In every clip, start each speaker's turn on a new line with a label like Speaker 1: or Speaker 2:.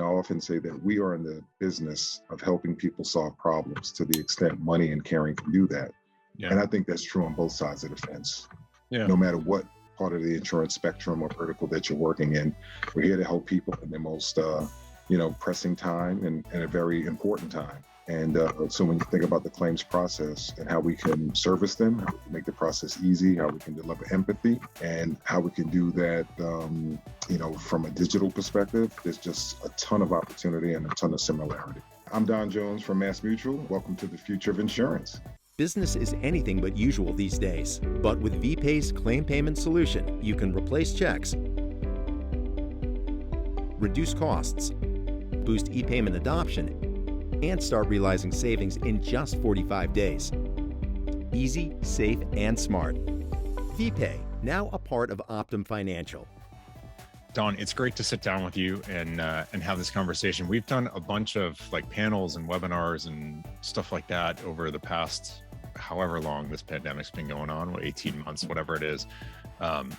Speaker 1: I often say that we are in the business of helping people solve problems to the extent money and caring can do that.
Speaker 2: Yeah.
Speaker 1: And I think that's true on both sides of the fence.
Speaker 2: Yeah.
Speaker 1: No matter what part of the insurance spectrum or vertical that you're working in, we're here to help people in the most, pressing time and a very important time. And so when you think about the claims process and how we can service them, how we can make the process easy, how we can deliver empathy, and how we can do that, from a digital perspective, there's just a ton of opportunity and a ton of similarity. I'm Don Jones from MassMutual. Welcome to the future of insurance.
Speaker 3: Business is anything but usual these days, but with VPay's claim payment solution, you can replace checks, reduce costs, boost e-payment adoption, and start realizing savings in just 45 days. Easy, safe, and smart. VPay, now a part of Optum Financial.
Speaker 2: Don, it's great to sit down with you and have this conversation. We've done a bunch of panels and webinars and stuff like that over the past however long this pandemic's been going on, 18 months, whatever it is.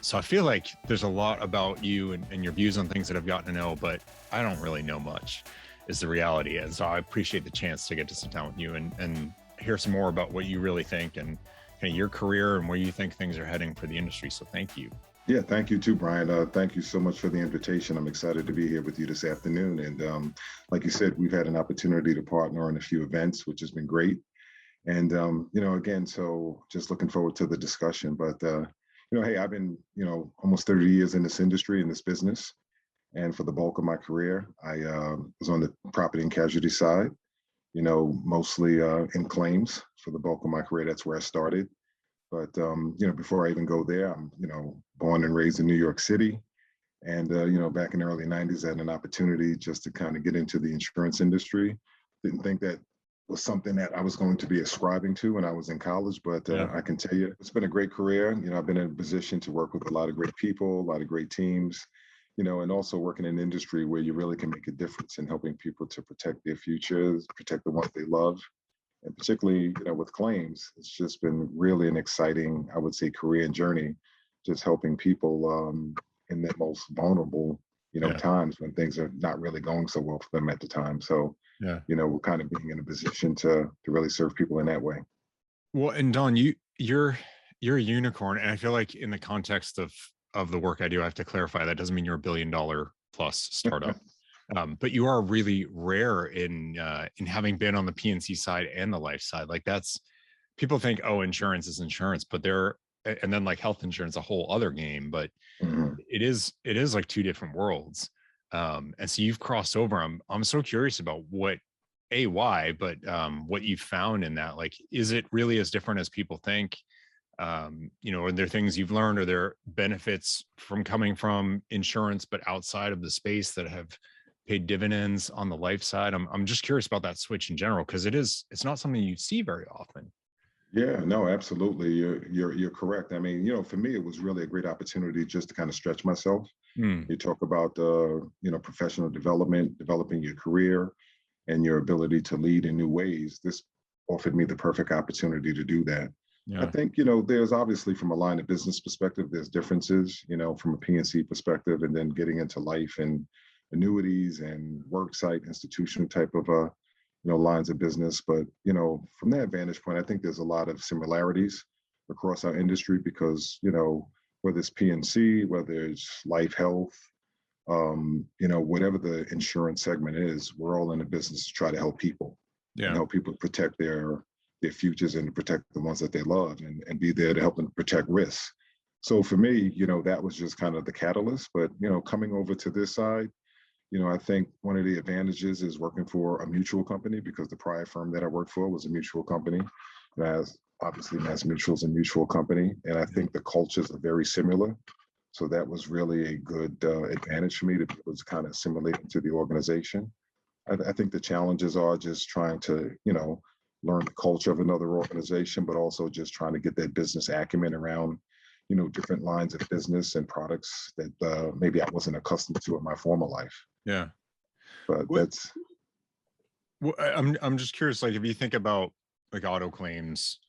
Speaker 2: So I feel like there's a lot about you and your views on things that I've gotten to know, but I don't really know much is the reality. And so I appreciate the chance to get to sit down with you and hear some more about what you really think and kind of your career and where you think things are heading for the industry. So thank you.
Speaker 1: Yeah, thank you too, Brian. Thank you so much for the invitation. I'm excited to be here with you this afternoon. And like you said, we've had an opportunity to partner on a few events, which has been great. And, again, so just looking forward to the discussion. But, hey, I've been, almost 30 years in this industry, in this business. And for the bulk of my career, I was on the property and casualty side, mostly in claims for the bulk of my career. That's where I started. But, before I even go there, I'm, born and raised in New York City. And, back in the early 90s, I had an opportunity just to kind of get into the insurance industry. Didn't think that was something that I was going to be ascribing to when I was in college, but I can tell you, it's been a great career. I've been in a position to work with a lot of great people, a lot of great teams, and also working in an industry where you really can make a difference in helping people to protect their futures, protect the ones they love. And particularly, with claims, it's just been really an exciting, I would say, career and journey, just helping people in their most vulnerable, times when things are not really going so well for them at the time. So, we're kind of being in a position to really serve people in that way.
Speaker 2: Well, and Don, you're a unicorn. And I feel like in the context of the work I do, I have to clarify that doesn't mean you're $1 billion plus startup. But you are really rare in having been on the P&C side and the life side. Like that's, people think, oh, insurance is insurance, but and then like health insurance, a whole other game, but it is like two different worlds. And so you've crossed over. I'm so curious about why, but what you found in that. Like, is it really as different as people think? Are there things you've learned? Are there benefits from coming from insurance, but outside of the space that have paid dividends on the life side? I'm just curious about that switch in general, because it's not something you see very often.
Speaker 1: Yeah, no, absolutely. You're correct. I mean, for me, it was really a great opportunity just to kind of stretch myself. You talk about, professional development, developing your career and your ability to lead in new ways. This offered me the perfect opportunity to do that. Yeah. I think, there's obviously from a line of business perspective, there's differences, from a P&C perspective, and then getting into life and annuities and worksite institutional type of, lines of business. But, from that vantage point, I think there's a lot of similarities across our industry because, whether it's P&C, whether it's life health, whatever the insurance segment is, we're all in the business to try to help people and help people protect their futures and to protect the ones that they love and be there to help them protect risks. So for me, that was just kind of the catalyst. But, coming over to this side, I think one of the advantages is working for a mutual company because the prior firm that I worked for was a mutual company. Obviously, MassMutual is a mutual company. And I think the cultures are very similar. So that was really a good advantage for me to be able to kind of assimilate into the organization. I think the challenges are just trying to, learn the culture of another organization, but also just trying to get that business acumen around, different lines of business and products that maybe I wasn't accustomed to in my former life.
Speaker 2: Yeah.
Speaker 1: But that's.
Speaker 2: Well, I'm just curious, like if you think about like auto claims,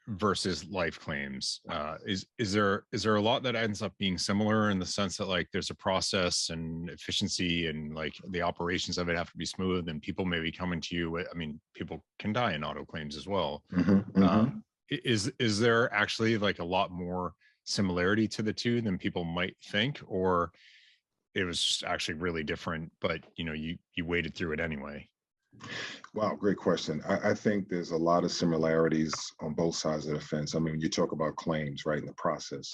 Speaker 2: versus life claims? Is there a lot that ends up being similar in the sense that like there's a process and efficiency and like the operations of it have to be smooth and people may be coming to you? I mean, people can die in auto claims as well. Is there actually like a lot more similarity to the two than people might think, or it was just actually really different, but you waded through it anyway?
Speaker 1: Wow, great question. I think there's a lot of similarities on both sides of the fence. I mean, when you talk about claims, right, in the process,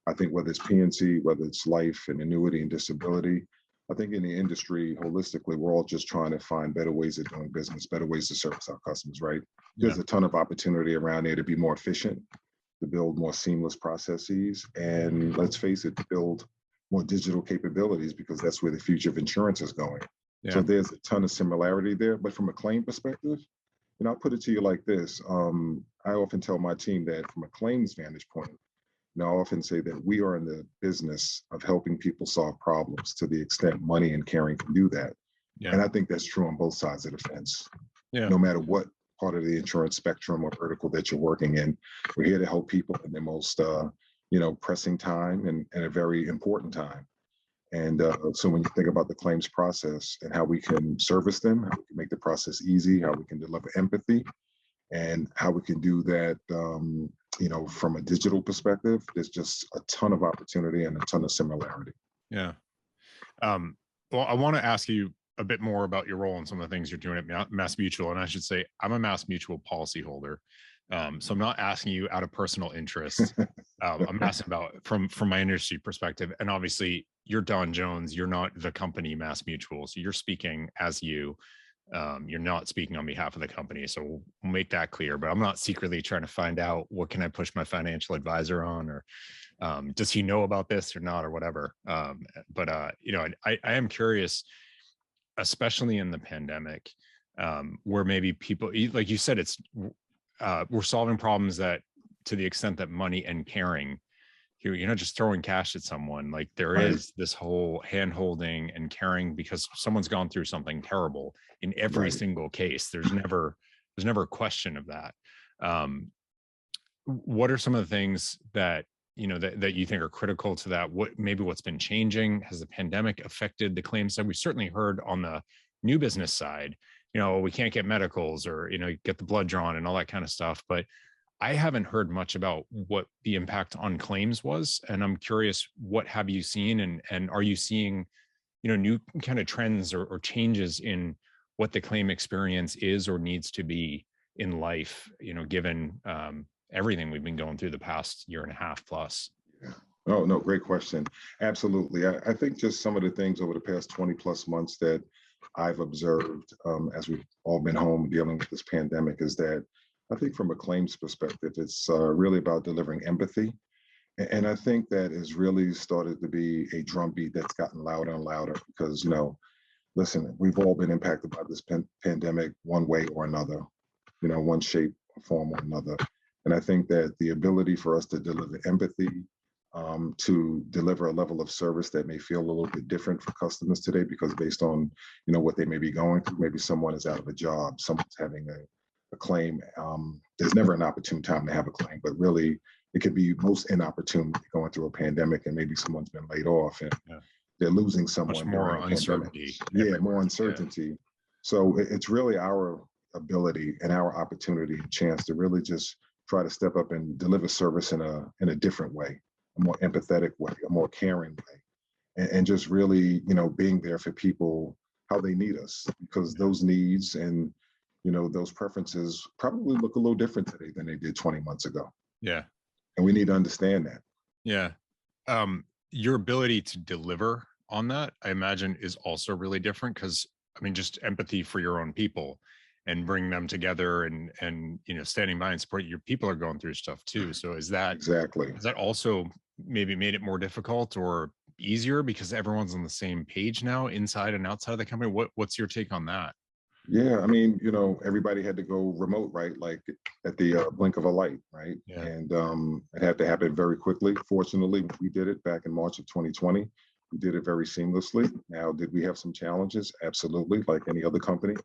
Speaker 1: I think whether it's P&C, whether it's life and annuity and disability, I think in the industry, holistically, we're all just trying to find better ways of doing business, better ways to service our customers, right? There's a ton of opportunity around there to be more efficient, to build more seamless processes, and let's face it, to build more digital capabilities, because that's where the future of insurance is going. So there's a ton of similarity there. But from a claim perspective, I'll put it to you like this. I often tell my team that from a claims vantage point, I often say that we are in the business of helping people solve problems to the extent money and caring can do that. And I think that's true on both sides of the fence. No matter what part of the insurance spectrum or vertical that you're working in, we're here to help people in the most pressing time and a very important time. And so when you think about the claims process and how we can service them, how we can make the process easy, how we can deliver empathy, and how we can do that, from a digital perspective, there's just a ton of opportunity and a ton of similarity.
Speaker 2: Yeah. Well, I want to ask you a bit more about your role and some of the things you're doing at MassMutual. And I should say, I'm a MassMutual policyholder. So I'm not asking you out of personal interest. I'm asking about from my industry perspective. And obviously you're Don Jones, you're not the company MassMutual. So you're speaking as you, you're not speaking on behalf of the company. So we'll make that clear, but I'm not secretly trying to find out what can I push my financial advisor on, or does he know about this or not, or whatever. But I am curious, especially in the pandemic, where maybe people, like you said, we're solving problems that, to the extent that money and caring, you're not just throwing cash at someone. Like there is this whole hand holding and caring because someone's gone through something terrible in every single case. There's never a question of that. What are some of the things that that you think are critical to that? What's been changing? Has the pandemic affected the claims side? We certainly heard on the new business side, we can't get medicals or, get the blood drawn and all that kind of stuff. But I haven't heard much about what the impact on claims was. And I'm curious, what have you seen? And are you seeing, new kind of trends or changes in what the claim experience is or needs to be in life, given everything we've been going through the past year and a half plus?
Speaker 1: Yeah. Oh, no, great question. Absolutely. I think just some of the things over the past 20 plus months that I've observed as we've all been home dealing with this pandemic is that I think from a claims perspective, it's really about delivering empathy. And I think that has really started to be a drumbeat that's gotten louder and louder because, listen, we've all been impacted by this pandemic one way or another, one shape, form or another. And I think that the ability for us to deliver empathy, to deliver a level of service that may feel a little bit different for customers today, because based on, what they may be going through, maybe someone is out of a job, someone's having a claim. There's never an opportune time to have a claim, but really it could be most inopportune going through a pandemic and maybe someone's been laid off and they're losing someone.
Speaker 2: Much more uncertainty.
Speaker 1: Yeah, more uncertainty. Yeah. So it's really our ability and our opportunity and chance to really just try to step up and deliver service in a different way, a more empathetic way, a more caring way, and just really, being there for people how they need us, because those needs and those preferences probably look a little different today than they did 20 months ago.
Speaker 2: Yeah.
Speaker 1: And we need to understand that.
Speaker 2: Yeah. Your ability to deliver on that, I imagine, is also really different because, just empathy for your own people and bring them together and standing by and support your people are going through stuff too. So is that also maybe made it more difficult or easier because everyone's on the same page now inside and outside of the company? What's your take on that?
Speaker 1: Yeah, everybody had to go remote, right? Like at the blink of a light, right? Yeah. And it had to happen very quickly. Fortunately, we did it back in March of 2020. We did it very seamlessly. Now, did we have some challenges? Absolutely, like any other company.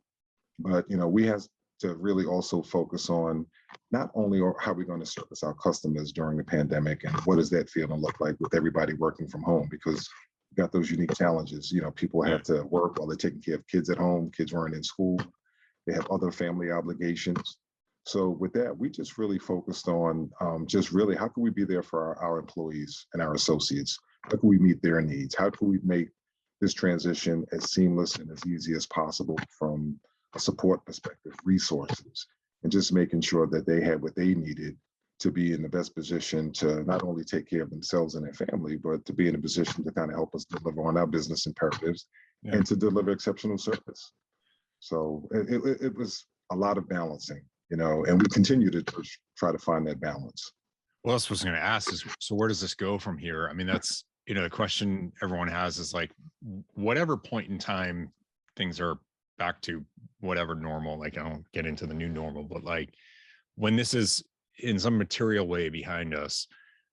Speaker 1: But, we had to really also focus on not only how we're going to service our customers during the pandemic and what does that feel and look like with everybody working from home, because we've got those unique challenges. People have to work while they're taking care of kids at home. Kids weren't in school. They have other family obligations. So with that, we just really focused on just really how can we be there for our employees and our associates? How can we meet their needs? How can we make this transition as seamless and as easy as possible from a support perspective, resources, and just making sure that they had what they needed to be in the best position to not only take care of themselves and their family, but to be in a position to kind of help us deliver on our business imperatives and to deliver exceptional service. So it was a lot of balancing, and we continue to try to find that balance.
Speaker 2: Well, that's what I was going to ask is, so where does this go from here? I mean, that's, the question everyone has is like, whatever point in time things are back to whatever normal, like I don't get into the new normal, but like when this is in some material way behind us,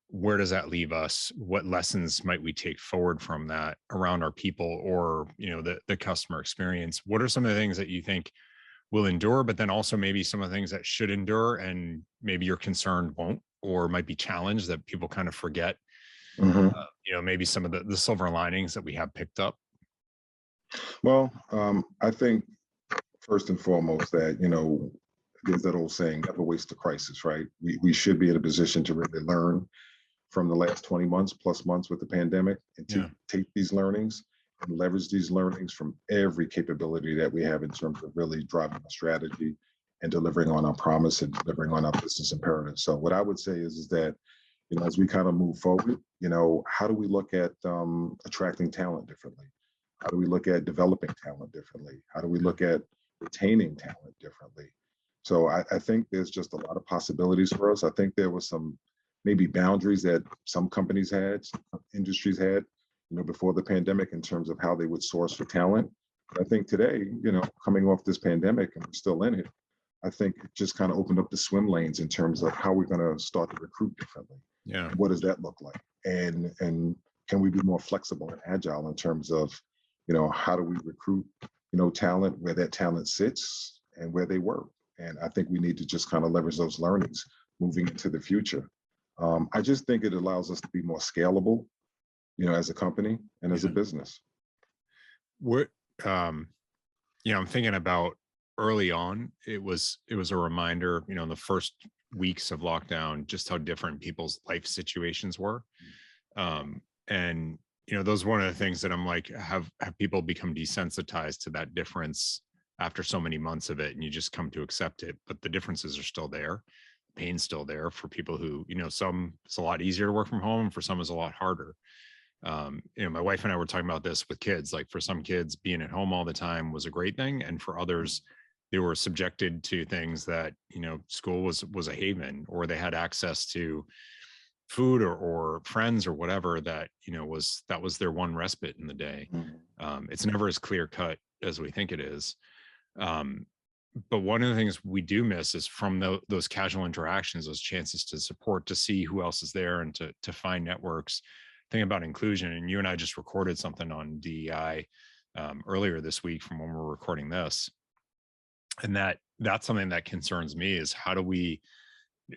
Speaker 2: where does that leave us? What lessons might we take forward from that around our people or, the customer experience? What are some of the things that you think will endure, but then also maybe some of the things that should endure and maybe you're concerned won't, or might be challenged that people kind of forget? Maybe some of the silver linings that we have picked up.
Speaker 1: Well, I think first and foremost that, there's that old saying, never waste a crisis, right? We should be in a position to really learn from the last 20 months plus months with the pandemic and to take these learnings and leverage these learnings from every capability that we have in terms of really driving a strategy and delivering on our promise and delivering on our business imperatives. So what I would say is that, as we kind of move forward, how do we look at attracting talent differently? How do we look at developing talent differently? How do we look at retaining talent differently? So I think there's just a lot of possibilities for us. I think there was some maybe boundaries that some companies had, some industries had, before the pandemic in terms of how they would source for talent. But I think today, coming off this pandemic and we're still in it, I think it just kind of opened up the swim lanes in terms of how we're going to start to recruit differently.
Speaker 2: Yeah.
Speaker 1: What does that look like? And can we be more flexible and agile in terms of, how do we recruit, talent where that talent sits and where they work? And I think we need to just kind of leverage those learnings moving into the future. I just think it allows us to be more scalable, as a company and as a business.
Speaker 2: What, I'm thinking about early on, it was a reminder, in the first weeks of lockdown, just how different people's life situations were. And, those one of the things that I'm like, have people become desensitized to that difference after so many months of it, and you just come to accept it, but the differences are still there. Pain's still there for people who, some it's a lot easier to work from home, for some it's a lot harder. My wife and I were talking about this with kids, like for some kids being at home all the time was a great thing. And for others, they were subjected to things that, school was a haven, or they had access to food or friends or whatever that, was their one respite in the day. It's never as clear cut as we think it is. But one of the things we do miss is from those casual interactions, those chances to support, to see who else is there and to find networks. Think about inclusion. And you and I just recorded something on DEI earlier this week from when we're recording this. And that's something that concerns me is how do we,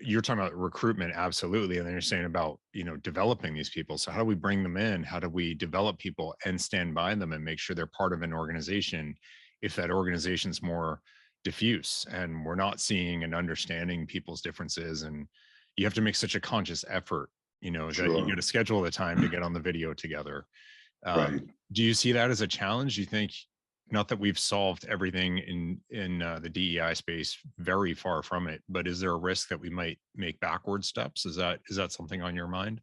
Speaker 2: you're talking about recruitment, absolutely. And then you're saying about, developing these people. So how do we bring them in? How do we develop people and stand by them and make sure they're part of an organization if that organization's more diffuse and we're not seeing and understanding people's differences? And you have to make such a conscious effort, that you got to schedule the time to get on the video together.
Speaker 1: Right.
Speaker 2: Do you see that as a challenge? Do you think, not that we've solved everything in the DEI space, very far from it, but is there a risk that we might make backward steps? Is that something on your mind?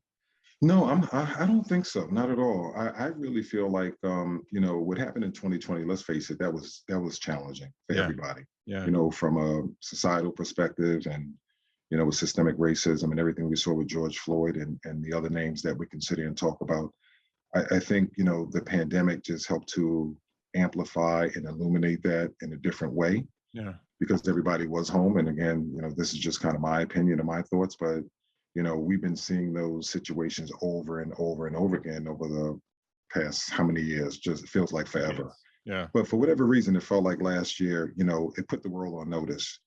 Speaker 1: No, I don't think so. Not at all. I really feel like, what happened in 2020, let's face it, that was challenging for everybody, from a societal perspective and, with systemic racism and everything we saw with George Floyd and the other names that we can sit here and talk about. I think, the pandemic just helped to amplify and illuminate that in a different way. Yeah. Because everybody was home. And again, this is just kind of my opinion and my thoughts, but, we've been seeing those situations over and over and over again over the past how many years? Just it feels like forever.
Speaker 2: Yeah.
Speaker 1: But for whatever reason, it felt like last year, it put the world on notice,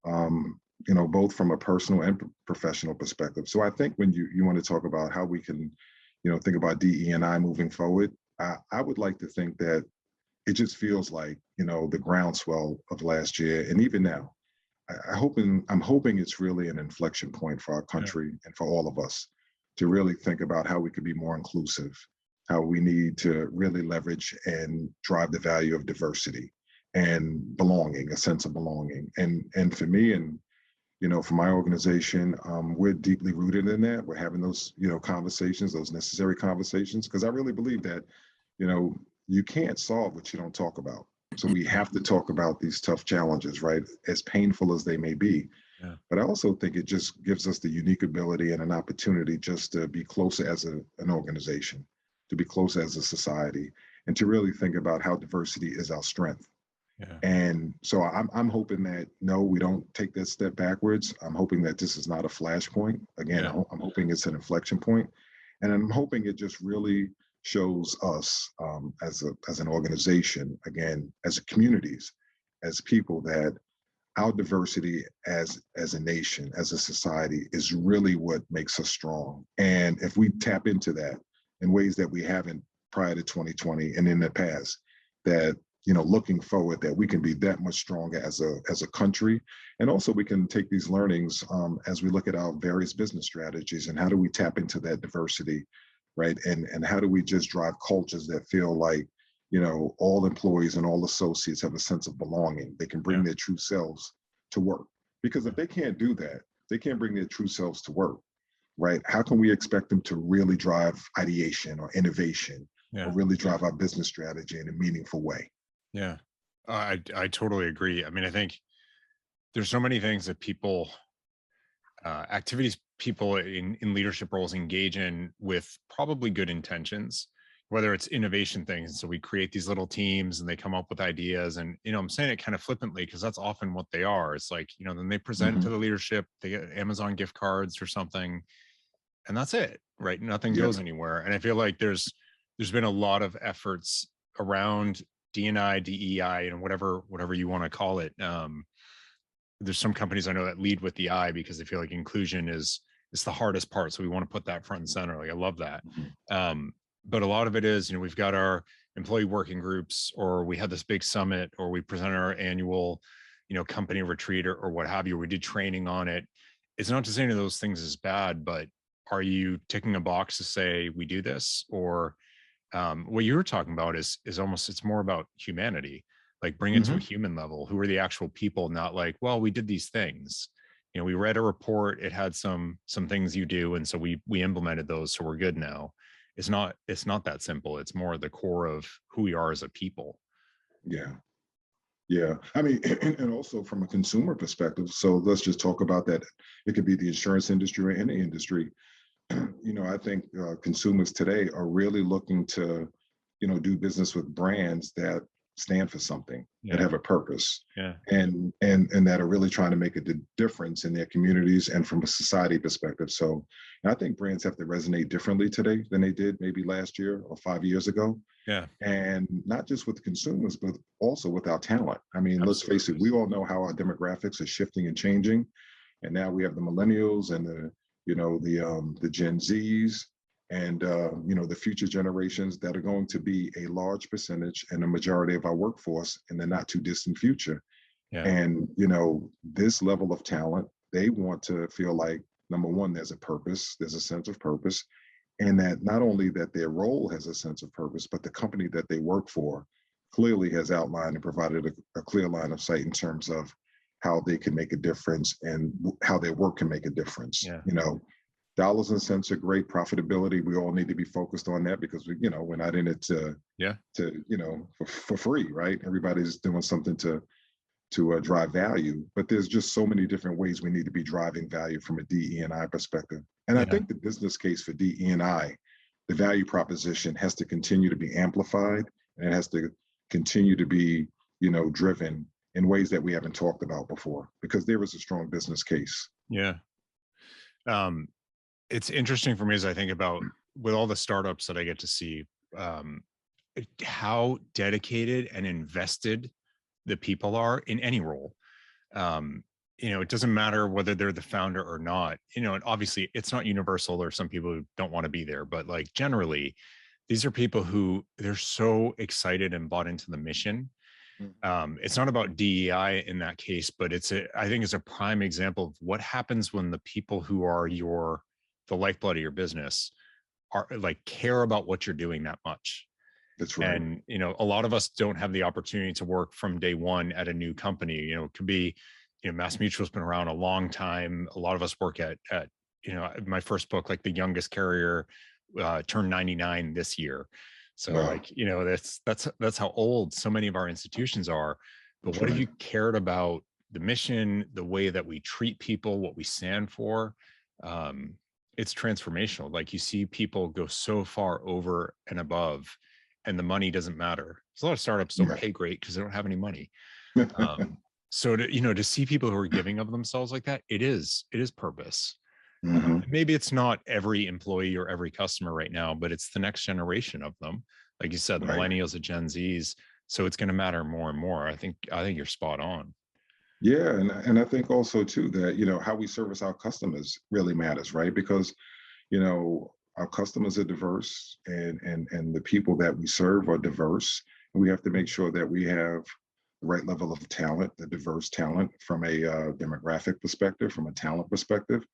Speaker 1: both from a personal and professional perspective. So I think when you want to talk about how we can, think about DE&I moving forward, I would like to think that it just feels like, the groundswell of last year. And even now, I'm hoping it's really an inflection point for our country and for all of us to really think about how we could be more inclusive, how we need to really leverage and drive the value of diversity and belonging, a sense of belonging. And for me and, for my organization, we're deeply rooted in that. We're having those, conversations, those necessary conversations, because I really believe that, you can't solve what you don't talk about. So we have to talk about these tough challenges, right? As painful as they may be.
Speaker 2: Yeah.
Speaker 1: But I also think it just gives us the unique ability and an opportunity just to be closer as an organization, to be closer as a society, and to really think about how diversity is our strength.
Speaker 2: Yeah.
Speaker 1: And so I'm hoping that, no, we don't take that step backwards. I'm hoping that this is not a flashpoint. Again, I'm hoping it's an inflection point. And I'm hoping it just really shows us as an organization, again, as communities, as people, that our diversity as a nation, as a society, is really what makes us strong. And if we tap into that in ways that we haven't prior to 2020 and in the past, that, looking forward, that we can be that much stronger as a country. And also we can take these learnings as we look at our various business strategies and how do we tap into that diversity, right? And how do we just drive cultures that feel like, all employees and all associates have a sense of belonging. They can bring their true selves to work. Because if they can't do that, they can't bring their true selves to work, right? How can we expect them to really drive ideation or innovation or really drive our business strategy in a meaningful way?
Speaker 2: Yeah, I totally agree. I mean, I think there's so many things that people, activities people in leadership roles engage in with probably good intentions, whether it's innovation things. So we create these little teams and they come up with ideas, and, I'm saying it kind of flippantly because that's often what they are. It's like, then they present to the leadership, they get Amazon gift cards or something, and that's it, right? Nothing goes anywhere. And I feel like there's been a lot of efforts around D&I, DEI, and whatever you want to call it. There's some companies I know that lead with the I because they feel like inclusion is the hardest part. So we want to put that front and center. Like, I love that. But a lot of it is, we've got our employee working groups, or we had this big summit, or we presented our annual, company retreat, or what have you. We did training on it. It's not to say any of those things is bad, but are you ticking a box to say we do this? Or what you were talking about is almost, it's more about humanity, like bring it to a human level. Who are the actual people? Not like, well, we did these things, we read a report, it had some things you do, and so we implemented those, so we're good now. It's not that simple. It's more the core of who we are as a people.
Speaker 1: Yeah. I mean, and also from a consumer perspective, so let's just talk about that. It could be the insurance industry or any industry. I think consumers today are really looking to, do business with brands that stand for something, that have a purpose, and that are really trying to make a difference in their communities and from a society perspective. So I think brands have to resonate differently today than they did maybe last year or 5 years ago. And not just with consumers, but also with our talent. I mean, let's face it, we all know how our demographics are shifting and changing. And now we have the millennials and the Gen Zs and, the future generations that are going to be a large percentage and a majority of our workforce in the not too distant future. And, this level of talent, they want to feel like, number one, there's a purpose, there's a sense of purpose, and that not only that their role has a sense of purpose, but the company that they work for clearly has outlined and provided a clear line of sight in terms of how they can make a difference and how their work can make a difference. Dollars and cents are great. Profitability, we all need to be focused on that because we're not in it to for free, right? Everybody's doing something to drive value, but there's just so many different ways we need to be driving value from a DE&I perspective. And I think the business case for DE&I, the value proposition, has to continue to be amplified, and it has to continue to be, driven in ways that we haven't talked about before, because there is a strong business case.
Speaker 2: It's interesting for me as I think about with all the startups that I get to see, how dedicated and invested the people are in any role. It doesn't matter whether they're the founder or not, and obviously it's not universal. There are some people who don't want to be there, but like generally, these are people who they're so excited and bought into the mission. It's not about DEI in that case, but I think it's a prime example of what happens when the people who are the lifeblood of your business are like care about what you're doing that much.
Speaker 1: That's right.
Speaker 2: And, a lot of us don't have the opportunity to work from day one at a new company. It could be, MassMutual's been around a long time. A lot of us work at my first book, like the youngest carrier turned 99 this year. So
Speaker 1: Wow.
Speaker 2: like, that's how old so many of our institutions are. But
Speaker 1: That's
Speaker 2: what
Speaker 1: right.
Speaker 2: if you cared about the mission, the way that we treat people, what we stand for? It's transformational. Like you see people go so far over and above, and the money doesn't matter. There's a lot of startups don't pay great because they don't have any money. So to see people who are giving of themselves like that, it is purpose. Maybe it's not every employee or every customer right now, but it's the next generation of them. Like you said, the millennials, the Gen Zs. So it's going to matter more and more. I think you're spot on.
Speaker 1: Yeah, and I think also too that how we service our customers really matters, right? Because our customers are diverse, and the people that we serve are diverse, and we have to make sure that we have the right level of talent, the diverse talent from a demographic perspective, from a talent perspective,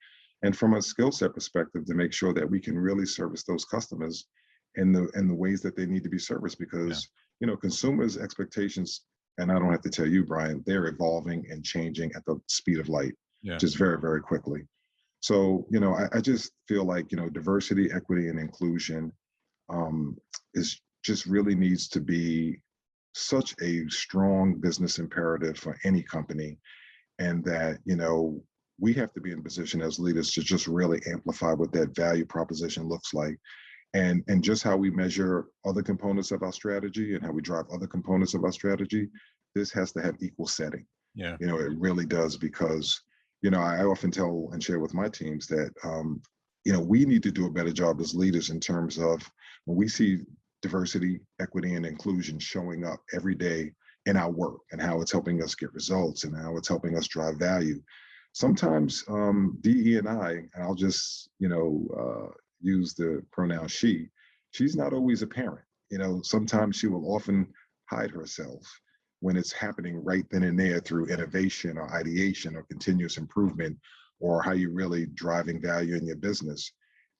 Speaker 1: and from a skill set perspective, to make sure that we can really service those customers in the ways that they need to be serviced. Because consumers' expectations, and I don't have to tell you, Brian, they're evolving and changing at the speed of light, just very, very quickly. So, I just feel like, diversity, equity, and inclusion is just really needs to be such a strong business imperative for any company. And that, we have to be in a position as leaders to just really amplify what that value proposition looks like. And just how we measure other components of our strategy and how we drive other components of our strategy, this has to have equal setting.
Speaker 2: Yeah.
Speaker 1: It really does, because I often tell and share with my teams that, we need to do a better job as leaders in terms of when we see diversity, equity, and inclusion showing up every day in our work and how it's helping us get results and how it's helping us drive value. Sometimes DE&I, and I'll just, use the pronoun she's not always apparent. Sometimes she will often hide herself when it's happening right then and there through innovation or ideation or continuous improvement, or how you're really driving value in your business.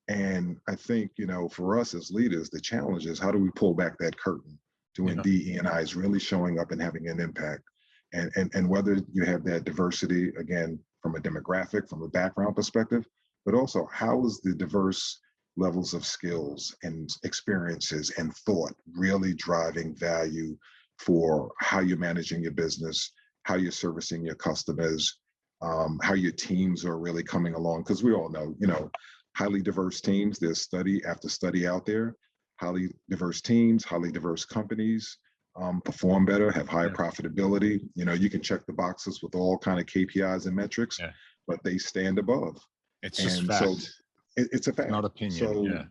Speaker 1: And I think, for us as leaders, the challenge is how do we pull back that curtain to when DE&I is really showing up and having an impact. And whether you have that diversity, again, from a demographic, from a background perspective, but also how is the diverse levels of skills and experiences and thought really driving value for how you're managing your business, how you're servicing your customers, how your teams are really coming along. Because we all know, highly diverse teams, there's study after study out there, highly diverse teams, highly diverse companies perform better, have higher profitability. You can check the boxes with all kind of KPIs and metrics, but they stand above.
Speaker 2: It's just fact.
Speaker 1: So it's a fact.
Speaker 2: Not opinion.
Speaker 1: So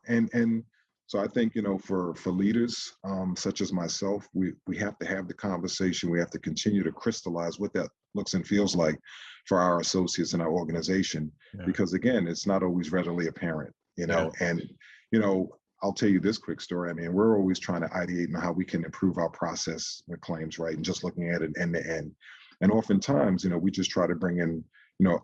Speaker 1: and so I think for leaders such as myself, we have to have the conversation. We have to continue to crystallize what that looks and feels like for our associates in our organization, because again, it's not always readily apparent. And I'll tell you this quick story. I mean, we're always trying to ideate on how we can improve our process with claims, right? And just looking at it end to end. And oftentimes, we just try to bring in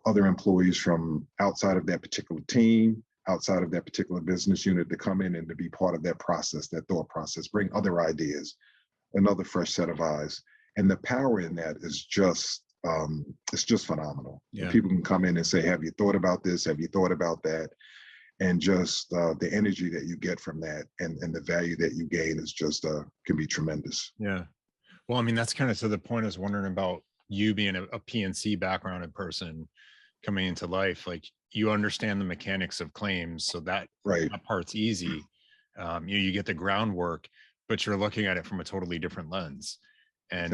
Speaker 1: other employees from outside of that particular team, outside of that particular business unit, to come in and to be part of that process, that thought process, bring other ideas, another fresh set of eyes. And the power in that is just, it's just phenomenal. People can come in and say, have you thought about this? Have you thought about that? And just the energy that you get from that and the value that you gain is just, can be tremendous.
Speaker 2: Yeah. Well, I mean, that's kind of to the point I was wondering about you being a P&C backgrounded person coming into life. Like, you understand the mechanics of claims, so that part's easy. You get the groundwork, but you're looking at it from a totally different lens. And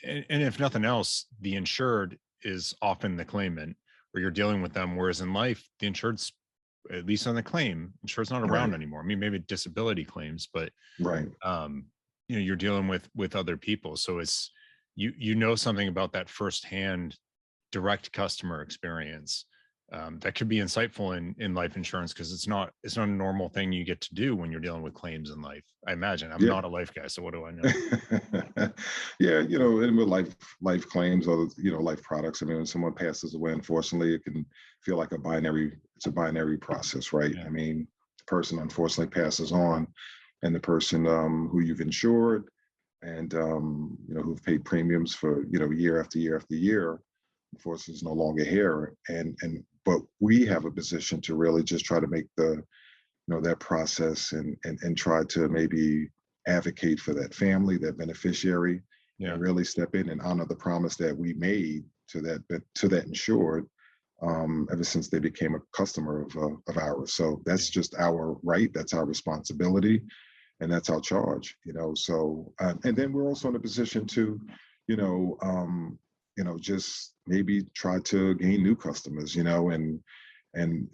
Speaker 2: and if nothing else, the insured is often the claimant, where you're dealing with them. Whereas in life, the insured's at least on the claim. I'm sure it's not around anymore. I mean, maybe disability claims, but
Speaker 1: Right.
Speaker 2: You're dealing with other people. So it's, you know something about that firsthand direct customer experience that could be insightful in life insurance, because it's not a normal thing you get to do when you're dealing with claims in life. I imagine. I'm not a life guy, so what do I know?
Speaker 1: Yeah, and with life claims or life products. I mean, when someone passes away, unfortunately, it can feel like it's a binary process, right?
Speaker 2: Yeah.
Speaker 1: I mean, the person unfortunately passes on, and the person who you've insured and who've paid premiums for year after year after year, unfortunately, is no longer here. But we have a position to really just try to make that process and try to maybe advocate for that family, that beneficiary, and really step in and honor the promise that we made to that insured ever since they became a customer of ours. So that's just our right, that's our responsibility, and that's our charge. So and then we're also in a position to just maybe try to gain new customers, and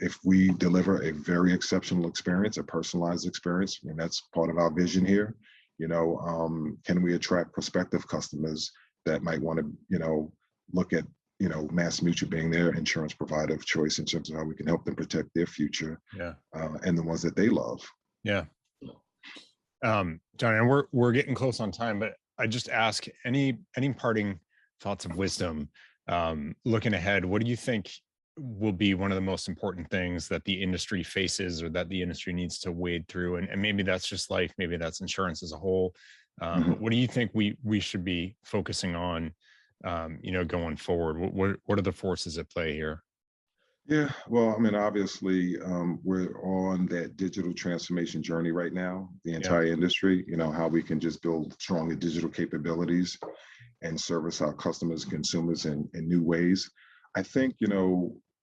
Speaker 1: if we deliver a very exceptional experience, a personalized experience, and that's part of our vision here, can we attract prospective customers that might want to, look at, MassMutual being their insurance provider of choice in terms of how we can help them protect their future, and the ones that they love.
Speaker 2: Yeah. John, and we're getting close on time, but I just ask any parting thoughts of wisdom, looking ahead. What do you think will be one of the most important things that the industry faces, or that the industry needs to wade through? And maybe that's just life, maybe that's insurance as a whole. But what do you think we should be focusing on, going forward? What are the forces at play here?
Speaker 1: Yeah, well, I mean, obviously, we're on that digital transformation journey right now, the entire industry, how we can just build stronger digital capabilities and service our customers, consumers in new ways. I think,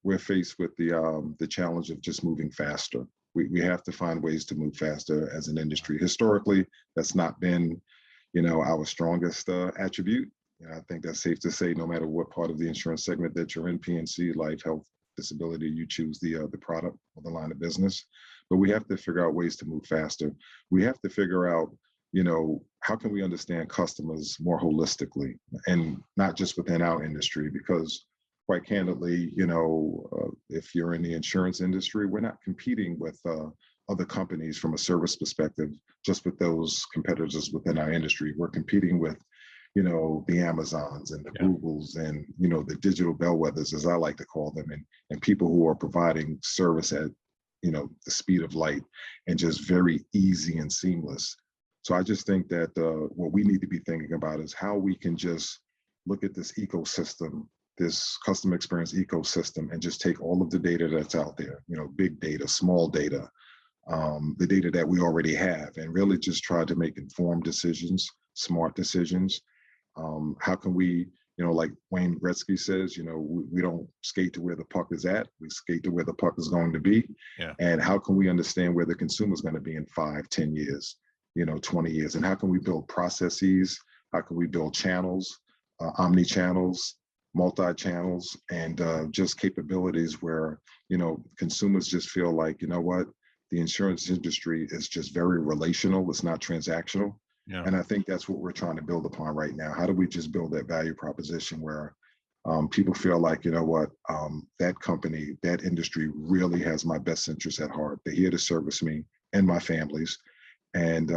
Speaker 1: we're faced with the challenge of just moving faster. We have to find ways to move faster as an industry. Historically, that's not been, our strongest attribute. I think that's safe to say, no matter what part of the insurance segment that you're in, P&C, life, health, disability, you choose the product or the line of business. But we have to figure out ways to move faster. We have to figure out, how can we understand customers more holistically, and not just within our industry, because quite candidly, if you're in the insurance industry, we're not competing with other companies from a service perspective, just with those competitors within our industry. We're competing with, the Amazons and the Googles and, the digital bellwethers, as I like to call them, and people who are providing service at, the speed of light and just very easy and seamless. So I just think that what we need to be thinking about is how we can just look at this ecosystem, this customer experience ecosystem, and just take all of the data that's out there, big data, small data, the data that we already have, and really just try to make informed decisions, smart decisions. How can we, like Wayne Gretzky says, we don't skate to where the puck is at, we skate to where the puck is going to be. And how can we understand where the consumer is going to be in 5, 10 years, 20 years? And how can we build processes? How can we build channels, omni-channels, multi-channels, and just capabilities where, consumers just feel like, what, the insurance industry is just very relational, it's not transactional. And I think that's what we're trying to build upon right now. How do we just build that value proposition where people feel like, that company, that industry really has my best interests at heart. They're here to service me and my families. And,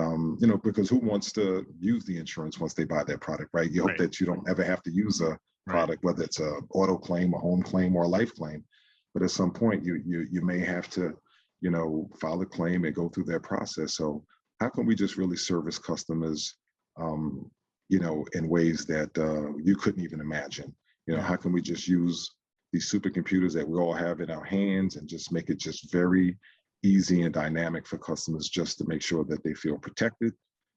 Speaker 1: because who wants to use the insurance once they buy that product, right? You hope that you don't ever have to use a product, whether it's a auto claim, a home claim, or a life claim. But at some point, you may have to, file a claim and go through that process. So how can we just really service customers, in ways that you couldn't even imagine? How can we just use these supercomputers that we all have in our hands and just make it just very easy and dynamic for customers, just to make sure that they feel protected,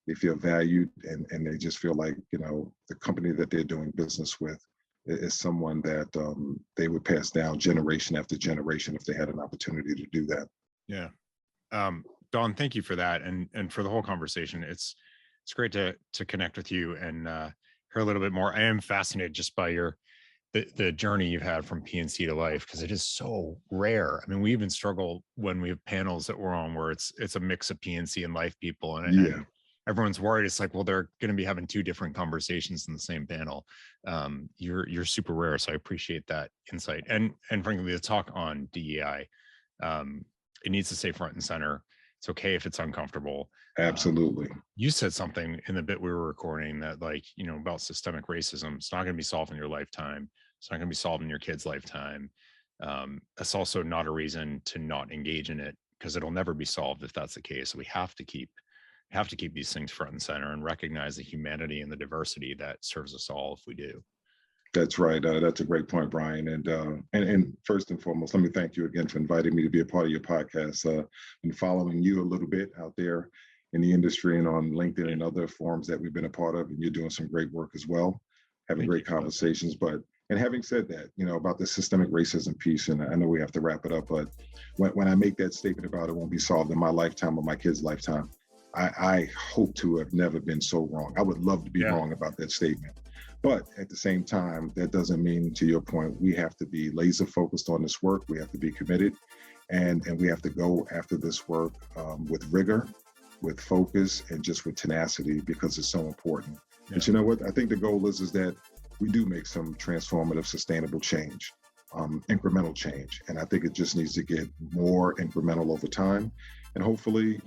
Speaker 1: they feel valued, and they just feel like, the company that they're doing business with is someone that they would pass down generation after generation if they had an opportunity to do that.
Speaker 2: Yeah. Don, thank you for that, and for the whole conversation. It's great to connect with you and hear a little bit more. I am fascinated just by your the journey you've had from P&C to life, because it is so rare. I mean, we even struggle when we have panels that we're on where it's a mix of P&C and life people, and everyone's worried. It's like, well, they're going to be having two different conversations in the same panel. You're super rare, so I appreciate that insight. And frankly, the talk on DEI, it needs to stay front and center. It's okay if it's uncomfortable.
Speaker 1: Absolutely.
Speaker 2: You said something in the bit we were recording that, like, about systemic racism. It's not going to be solved in your lifetime. It's not going to be solved in your kid's lifetime. That's also not a reason to not engage in it, because it'll never be solved if that's the case. So we have to keep these things front and center and recognize the humanity and the diversity that serves us all if we do.
Speaker 1: That's right. That's a great point, Brian. And first and foremost, let me thank you again for inviting me to be a part of your podcast. Been following you a little bit out there in the industry and on LinkedIn and other forums that we've been a part of, and you're doing some great work as well, having great conversations. And having said that, about the systemic racism piece, and I know we have to wrap it up, but when I make that statement about it won't be solved in my lifetime or my kid's lifetime, I hope to have never been so wrong. I would love to be wrong about that statement. But at the same time, that doesn't mean, to your point, we have to be laser focused on this work. We have to be committed, and we have to go after this work with rigor, with focus, and just with tenacity, because it's so important. Yeah. But you know what? I think the goal is that we do make some transformative, sustainable change, incremental change. And I think it just needs to get more incremental over time. And hopefully,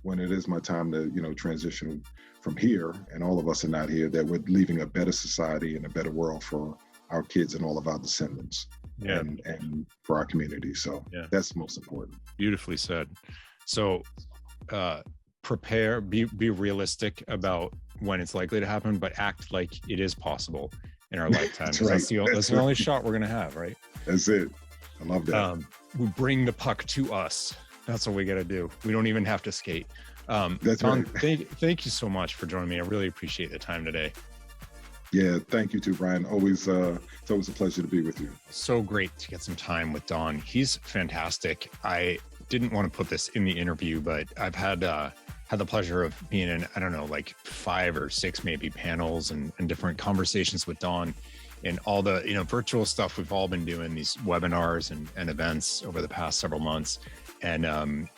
Speaker 1: when it is my time to, transition from here, and all of us are not here, that we're leaving a better society and a better world for our kids and all of our descendants, and for our community. So that's most important.
Speaker 2: Beautifully said. So prepare, be realistic about when it's likely to happen, but act like it is possible in our lifetime.
Speaker 1: That's
Speaker 2: the only shot we're going to have, right?
Speaker 1: That's it. I love that.
Speaker 2: We bring the puck to us. That's what we got to do. We don't even have to skate.
Speaker 1: That's
Speaker 2: Don,
Speaker 1: right.
Speaker 2: Thank you so much for joining me. I really appreciate the time today.
Speaker 1: Yeah, thank you too, Brian. It's always a pleasure to be with you.
Speaker 2: So great to get some time with Don. He's fantastic. I didn't want to put this in the interview, but I've had the pleasure of being in, I don't know, like 5 or 6 maybe panels and different conversations with Don, and all the virtual stuff we've all been doing, these webinars and events over the past several months. And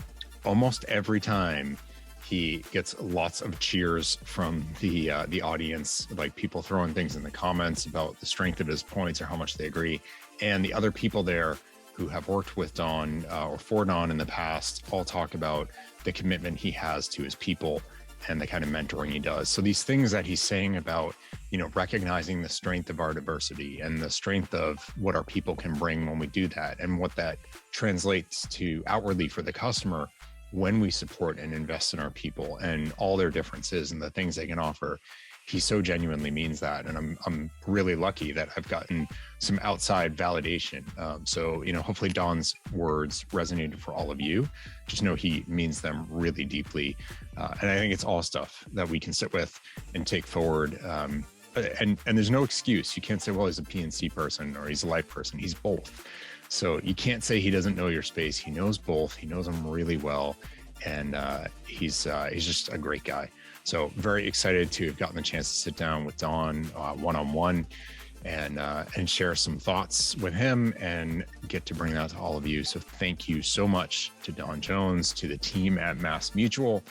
Speaker 2: almost every time he gets lots of cheers from the audience, like people throwing things in the comments about the strength of his points or how much they agree. And the other people there who have worked with Don or for Don in the past all talk about the commitment he has to his people and the kind of mentoring he does. So these things that he's saying about, recognizing the strength of our diversity and the strength of what our people can bring when we do that, and what that translates to outwardly for the customer when we support and invest in our people and all their differences and the things they can offer. He so genuinely means that. And I'm really lucky that I've gotten some outside validation. So, hopefully Don's words resonated for all of you. Just know he means them really deeply. And I think it's all stuff that we can sit with and take forward. And there's no excuse. You can't say, well, he's a P&C person or he's a life person. He's both. So you can't say he doesn't know your space. He knows both. He knows them really well. And he's just a great guy. So very excited to have gotten the chance to sit down with Don one-on-one and share some thoughts with him and get to bring that to all of you. So thank you so much to Don Jones, to the team at MassMutual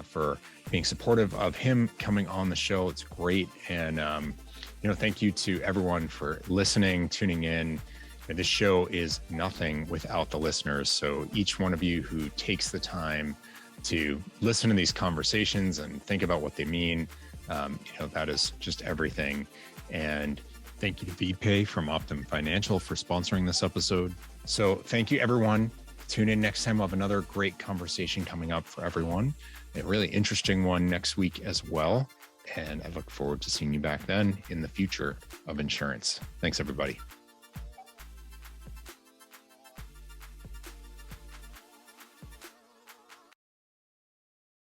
Speaker 2: for being supportive of him coming on the show. It's great. And, thank you to everyone for listening, tuning in. This show is nothing without the listeners. So each one of you who takes the time to listen to these conversations and think about what they mean, that is just everything. And thank you to VPay from Optum Financial for sponsoring this episode. So thank you, everyone. Tune in next time. We'll have another great conversation coming up for everyone. A really interesting one next week as well. And I look forward to seeing you back then in the future of insurance. Thanks, everybody.